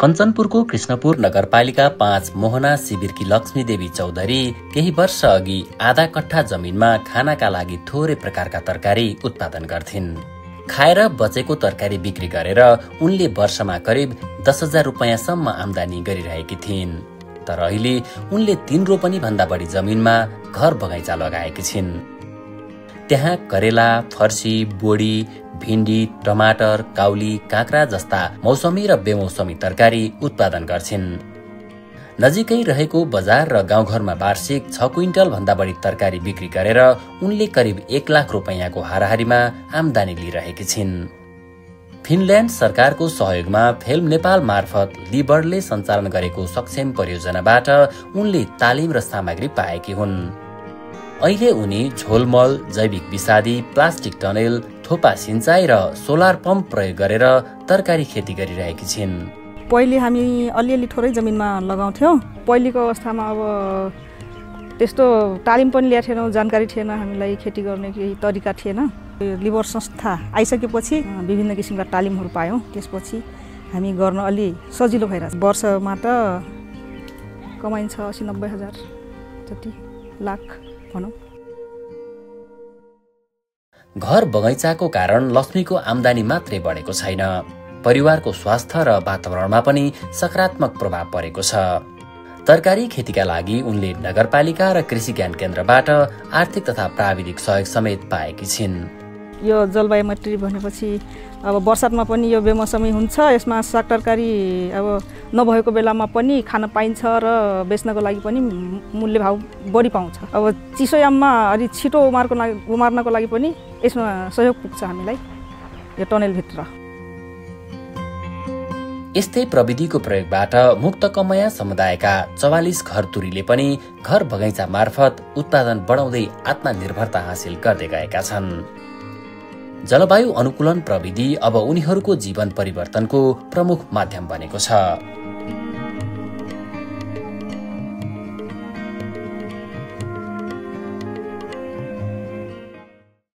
कञ्चनपुरको कृष्णपुर नगरपालिका 5 मोहना शिविरकी लक्ष्मी देवी चौधरी केही वर्ष अघि आधा कट्ठा जमिनमा खानाका लागि थोरै प्रकारका तरकारी उत्पादन गर्थिन्। खाएर बचेको तरकारी बिक्री गरेर उनले वर्षमा करिब 10,000 रुपैयाँसम्म आम्दानी गरिरहेकी थिइन्। तर अहिले उनले 3 रोपनी भन्दा बढी जमिनमा घर बगैँचा लगाएकी छिन्। त्यहाँ करेला, फर्सी, बोडी, भिन्डी, टमाटर, काउली, काँक्रा जस्ता मौसमी र बेमौसमी तरकारी उत्पादन गर्छिन्। नजिकै रहेको बजार र गाउँघरमा वार्षिक 6 क्विन्टल भन्दा बढी तरकारी बिक्री गरेर उनले करिब 1 लाख रुपैयाँको हाराहारीमा आम्दानी लिइरहेकी छिन्। फिनल्यान्ड सरकारको सहयोगमा फिल्म नेपाल मार्फत लिबर्डले सञ्चालन गरेको सक्षम परियोजनाबाट उनले तालिम र सामग्री पाएकी हुन्। अहिले उनी झोलमल, जैविक विषादी, प्लास्टिक टनेल, थोपा सिंचाई र सोलर पम्प प्रयोग गरेर तरकारी खेती गरिरहेकी छिन्। पहिले हामी अलिअलि थोरै जमिनमा लगाउँथ्यौँ। पहिलेको अवस्थामा अब त्यस्तो तालिम पनि लिएको थिएनौँ, जानकारी थिएन, हामीलाई खेती गर्ने केही तरिका थिएन। लिबर संस्था आइसकेपछि विभिन्न किसिमका तालिमहरू पायौँ। त्यसपछि हामी गर्न अलि सजिलो भइरहेछ। वर्षमा त कमाइन्छ 80-90 हजार जति, लाख भनौँ। घर बगैँचाको कारण लक्ष्मीको आम्दानी मात्रै बढेको छैन, परिवारको स्वास्थ्य र वातावरणमा पनि सकारात्मक प्रभाव परेको छ। तरकारी खेतीका लागि उनले नगरपालिका र कृषि ज्ञान केन्द्रबाट आर्थिक तथा प्राविधिक सहयोग समेत पाएकी छिन्। यो जलवायु मैत्री भनेपछि अब बर्सातमा पनि यो बेमौसमी हुन्छ। यसमा साग तरकारी अब नभएको बेलामा पनि खान पाइन्छ र बेच्नको लागि पनि मूल्य भाव बढी पाउँछ। अब चिसोयाममा अलि छिटो उमार्नको लागि पनि यसमा सहयोग पुग्छ हामीलाई यो टनेलभित्र। यस्तै प्रविधिको प्रयोगबाट मुक्त कमया समुदायका 44 घरतुरीले पनि घर बगैँचा मार्फत उत्पादन बढाउँदै आत्मनिर्भरता हासिल गर्दै गएका छन्। जलवायु अनुकूलन प्रविधि अब उनीहरूको जीवन परिवर्तनको प्रमुख माध्यम बनेको छ।